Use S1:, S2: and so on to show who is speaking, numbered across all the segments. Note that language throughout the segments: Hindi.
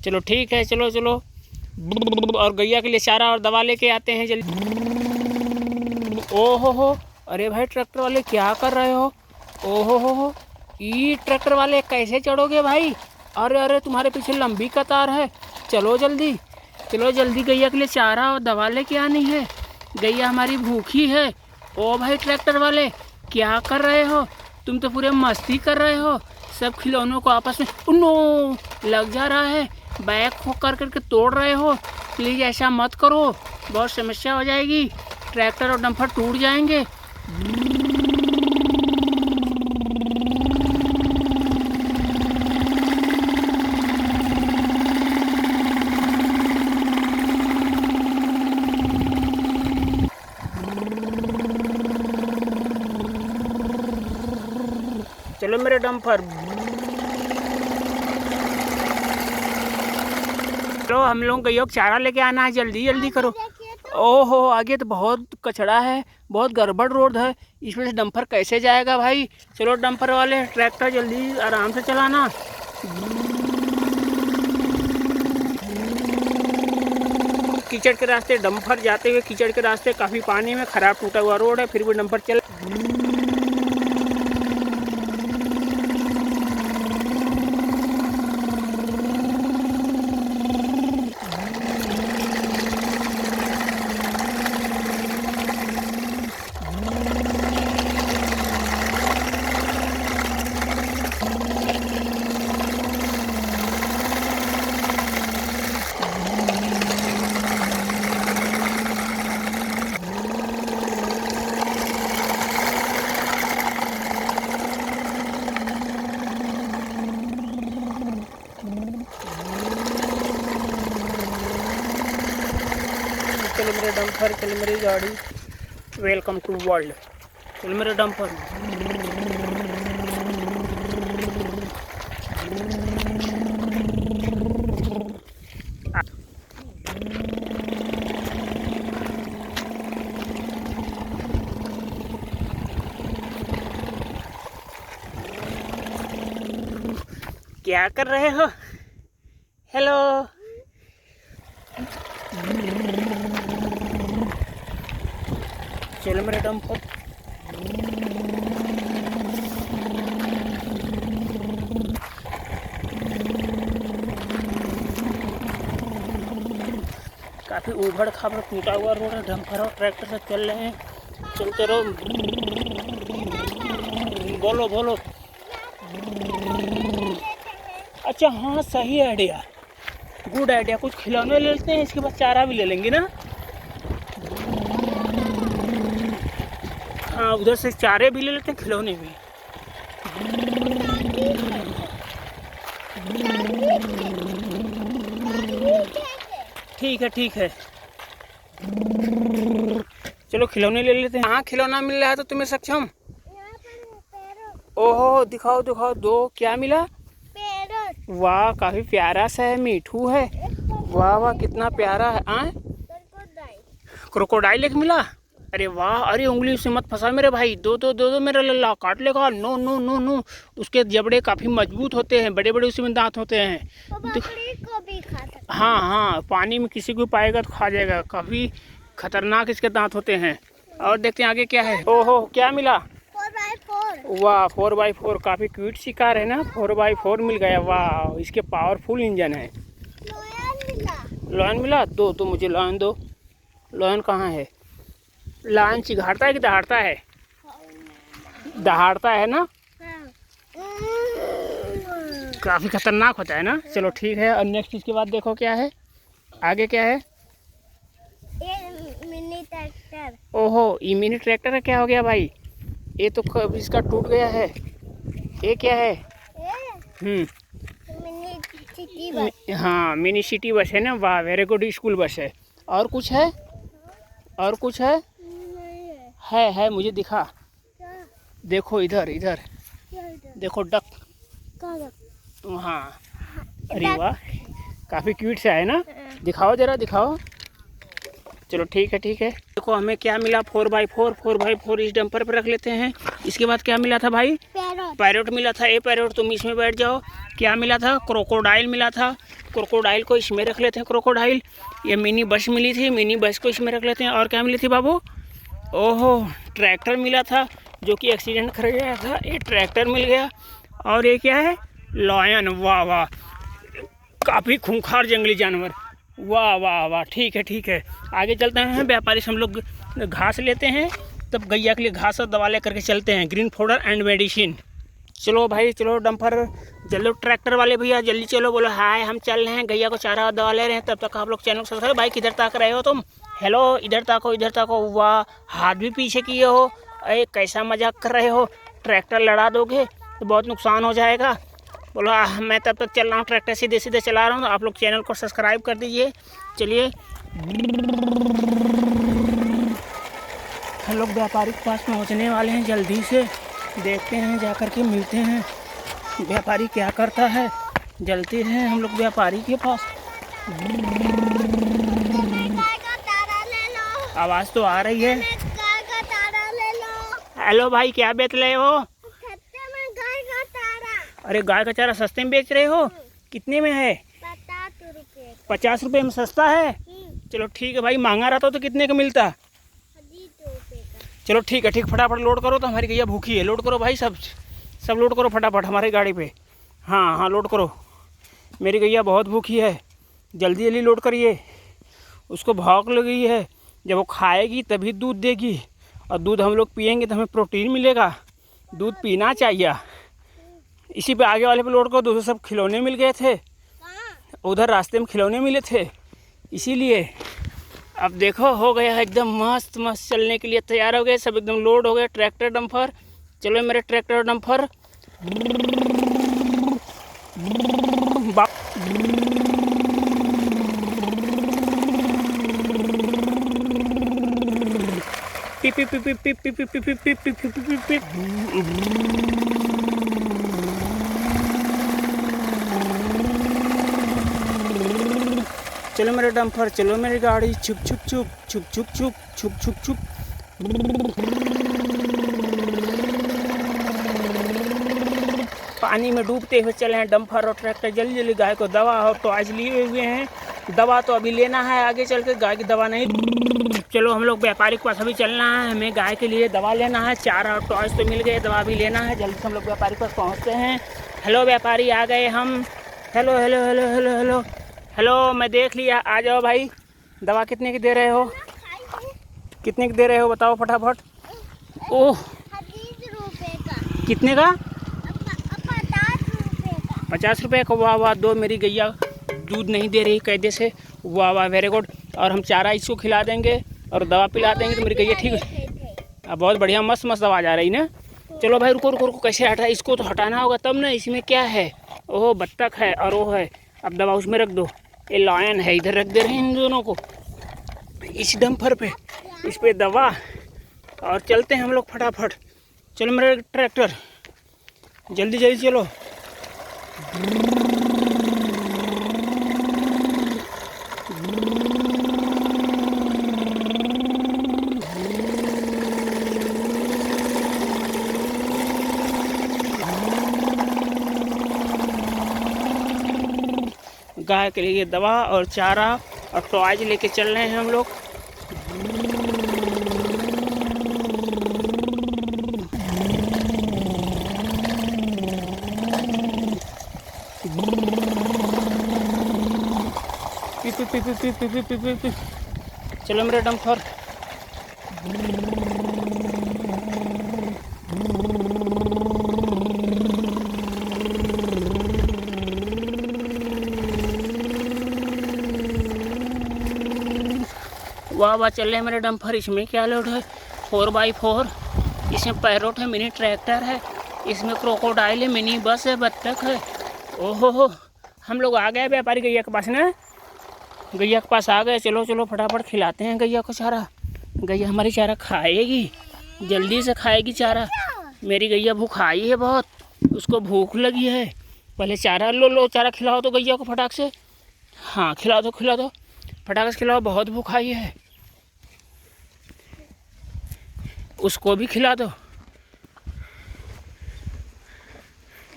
S1: चलो ठीक है, चलो चलो। और गैया के लिए चारा और दवा लेके आते हैं जल्दी। ओहो हो, अरे भाई ट्रैक्टर वाले क्या कर रहे हो? ओहो हो, ये ट्रैक्टर वाले कैसे चढ़ोगे भाई? अरे अरे तुम्हारे पीछे लंबी कतार है। चलो जल्दी, चलो जल्दी, गैया के लिए चारा और दवा लेके आनी है। गैया हमारी भूखी है। ओ भाई ट्रैक्टर वाले क्या कर रहे हो? तुम तो पूरे मस्ती कर रहे हो। सब खिलौनों को आपस में नो लग जा रहा है। बैग खो कर करके तोड़ रहे हो। प्लीज़ ऐसा मत करो, बहुत समस्या हो जाएगी। ट्रैक्टर और डंपर टूट जाएंगे। चलो मेरे डंपर, तो हम लोग गैया को चारा लेके आना है, जल्दी जल्दी करो। ओहो, आगे तो बहुत कचड़ा है, बहुत गड़बड़ रोड है, इसमें से डंपर कैसे जाएगा भाई? चलो डंपर वाले, ट्रैक्टर जल्दी आराम से चलाना। कीचड़ के रास्ते डंपर जाते हुए, कीचड़ के रास्ते काफ़ी पानी में, खराब टूटा हुआ रोड है, फिर भी डंपर चल। चलो मेरे डंपर, चलो मेरी गाड़ी, वेलकम टू वर्ल्ड। चलो मेरे डंपर। क्या कर रहे हो? हेलो। चलो मेरे डंपर। काफ़ी उबड़ खाबड़ टूटा हुआ रोड है, डंपर और ट्रैक्टर से चल रहे हैं। चलते रहो, बोलो बोलो। अच्छा हाँ, सही आइडिया, गुड आइडिया। कुछ खिलौने ले लेते हैं, इसके बाद चारा भी ले लेंगे ना। हाँ, उधर से चारे भी ले लेते हैं, खिलौने भी। ठीक है ठीक है, चलो खिलौने ले लेते हैं। हाँ, खिलौना मिल रहा है तो तुम्हें सक्षम। ओहो, दिखाओ दिखाओ, दो क्या मिला? वाह, काफी प्यारा सा है, मीठू है। वाह वाह, कितना प्यारा है। क्रोकोडाइल एक मिला। अरे वाह, अरे उंगली से मत फंसा मेरे भाई, दो दो दो दो मेरा लल्ला, काट लेगा। नो नो नो नो, उसके जबड़े काफी मजबूत होते हैं, बड़े बड़े उसमें दांत होते हैं। को भी खा सकता है। हाँ हाँ, पानी में किसी को पाएगा तो खा जाएगा, काफी खतरनाक इसके दांत होते हैं। और देखते हैं आगे क्या है। ओहो, क्या मिला? 4x4। वाह, 4x4, काफी क्यूट सी कार है ना। 4x4 मिल गया। वाह, इसके पावरफुल इंजन है। लॉयन मिला? दो तो मुझे लॉयन दो। लॉयन कहाँ है? लॉयन चिघाड़ता है कि दहाड़ता है? दहाड़ता है ना, काफी खतरनाक होता है ना। चलो ठीक है, और नेक्स्ट इसके बाद देखो क्या है आगे, क्या है? Mini tractor. ओहो, ये मिनी ट्रैक्टर है। क्या हो गया भाई? ये तो कब इसका टूट गया है। ये क्या है? Mini city bus. हाँ, मिनी सिटी बस है ना। वाह, वेरी गुड, स्कूल बस है। और कुछ है? और कुछ है? है, मुझे दिखा। देखो इधर इधर, देखो डक। हाँ, अरे वाह, काफ़ी क्यूट सा है ना। दिखाओ जरा, दिखाओ। चलो ठीक है ठीक है। देखो हमें क्या मिला, 4x4 इस डंपर पर रख लेते हैं। इसके बाद क्या मिला था भाई, पैरोट मिला था। ए पैरोट तुम इसमें बैठ जाओ। क्या मिला था, क्रोकोडाइल मिला था। क्रोकोडाइल को इसमें रख लेते हैं, क्रोकोडाइल। ये मिनी बस मिली थी, मिनी बस को इसमें रख लेते हैं। और क्या मिली थी बाबू, ओहो ट्रैक्टर मिला था जो कि एक्सीडेंट कर गया था, ये ट्रैक्टर मिल गया। और ये क्या है, लायन, वाह वाह, काफ़ी खूंखार जंगली जानवर, वाह वाह वाह। ठीक है ठीक है, आगे चलते हैं। व्यापारी से हम लोग घास लेते हैं, तब गैया के लिए घास और दवा ले करके चलते हैं, ग्रीन पाउडर एंड मेडिसिन। चलो भाई चलो, डंपर जल्दी, ट्रैक्टर वाले भैया जल्दी चलो, बोलो हाय हम चल रहे हैं, गैया को चारा और दवा ले रहे हैं। तब तक आप लोग चैनल को सब्सक्राइब। भाई किधर ताक रहे हो तुम, हेलो इधर ताको इधर ताको, वाह हाथ भी पीछे किए हो, अरे कैसा मजाक कर रहे हो, ट्रैक्टर लड़ा दोगे तो बहुत नुकसान हो जाएगा। बोलो मैं तब तक चल रहा हूँ, ट्रैक्टर सीधे सीधे चला रहा हूँ, तो आप लोग चैनल को सब्सक्राइब कर दीजिए। चलिए हम लोग व्यापारी के पास पहुँचने वाले हैं, जल्दी से देखते हैं, जा कर के मिलते हैं व्यापारी क्या करता है। जल्दी हैं हम लोग व्यापारी के पास। आवाज़ तो आ रही है। हेलो भाई क्या बेच रहे हो, अरे गाय का चारा सस्ते में बेच रहे हो, कितने में है, 50 रुपये में सस्ता है। चलो ठीक है भाई, महंगा रहता तो कितने का मिलता, चलो ठीक है ठीक, फटाफट लोड करो, तो हमारी गैया भूखी है। लोड करो भाई, सब लोड करो फटाफट हमारी गाड़ी पे। हाँ हाँ लोड करो, मेरी गैया बहुत भूखी है, जल्दी जल्दी लोड करिए। उसको भूख लगी है, जब वो खाएगी तभी दूध देगी, और दूध हम लोग पियेंगे तो हमें प्रोटीन मिलेगा, दूध पीना चाहिए। इसी पे आगे वाले पे लोड करो। दूसरे सब खिलौने मिल गए थे, उधर रास्ते में खिलौने मिले थे, इसीलिए अब देखो हो गया एकदम मस्त मस्त, चलने के लिए तैयार हो गए सब, एकदम लोड हो गए ट्रैक्टर डंपर। चलो मेरे ट्रैक्टर डंपर, पिप पिप पिप पिप पिप पिप पिप पिप पिप पिप पिप। चलो मेरे डंपर, चलो मेरी गाड़ी, छुप छुप छुप छुप छुप छुप छुप छुप छुप। पानी में डूबते हुए चले हैं डंपर और ट्रैक्टर। जल्दी जल्दी गाय को दवा और टॉयज लिए हुए हैं, दवा तो अभी लेना है, आगे चल के गाय की दवा नहीं। चलो हम लोग व्यापारी के पास अभी चलना है, हमें गाय के लिए दवा लेना है, चारा और टॉयज तो मिल गए, दवा भी लेना है। जल्दी से हम लोग व्यापारी के पास पहुँचते हैं। हेलो व्यापारी आ गए हम, hello hello hello hello hello hello, मैं देख लिया, आ जाओ भाई। दवा कितने की दे रहे हो, कितने की दे रहे हो बताओ फटाफट। ओह
S2: 20 रुपये का,
S1: कितने का,
S2: 50 रुपये का।
S1: 50 रुपये का, वाह वाह। दो मेरी गैया दूध नहीं दे रही कायदे से, वाह वाह वेरी गुड। और हम चारा इसको खिला देंगे और दवा पिला देंगे तो मेरी गैया ठीक है। बहुत बढ़िया, मस्त मस्त दवा जा रही ना। चलो भाई रुको रुको रुको, कैसे हटा, इसको तो हटाना होगा तब ना। इसमें क्या है, ओह बत्तख है और वो है, अब दवा उसमें रख दो। ये लायन है, इधर रख दे रहे हैं इन दोनों को, इस डंपर पे, इस पे दवा, और चलते हैं हम लोग फटाफट। चलो मेरा ट्रैक्टर, जल्दी जल्दी चलो। गाय के लिए दवा और चारा और टॉयज लेके चल रहे हैं हम लोग। चलो मेरे डंपर, वाह वाह चल रहे हैं मेरे डंपर। इसमें क्या लोड है, 4x4, इसमें पैरोट है, मिनी ट्रैक्टर है, इसमें क्रोकोडाइल है, मिनी बस है, बत्तख है। ओहो हो, हम लोग आ गए व्यापारी गैया के पास ना, गैया के पास आ गए। चलो चलो फटाफट खिलाते हैं गैया को चारा। गैया हमारी चारा खाएगी, जल्दी से खाएगी चारा। मेरी गैया भूखाई है बहुत, उसको भूख लगी है। पहले चारा लो लो, चारा खिलाओ तो गैया को फटाक से। हाँ खिला दो फटाक से खिलाओ, बहुत भूखाई है। उसको भी खिला दो,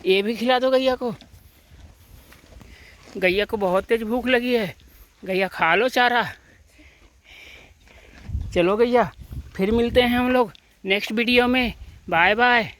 S1: ये भी खिला दो गैया को। गैया को बहुत तेज भूख लगी है, गैया खा लो चारा। चलो गैया, फिर मिलते हैं हम लोग नेक्स्ट वीडियो में। Bye bye.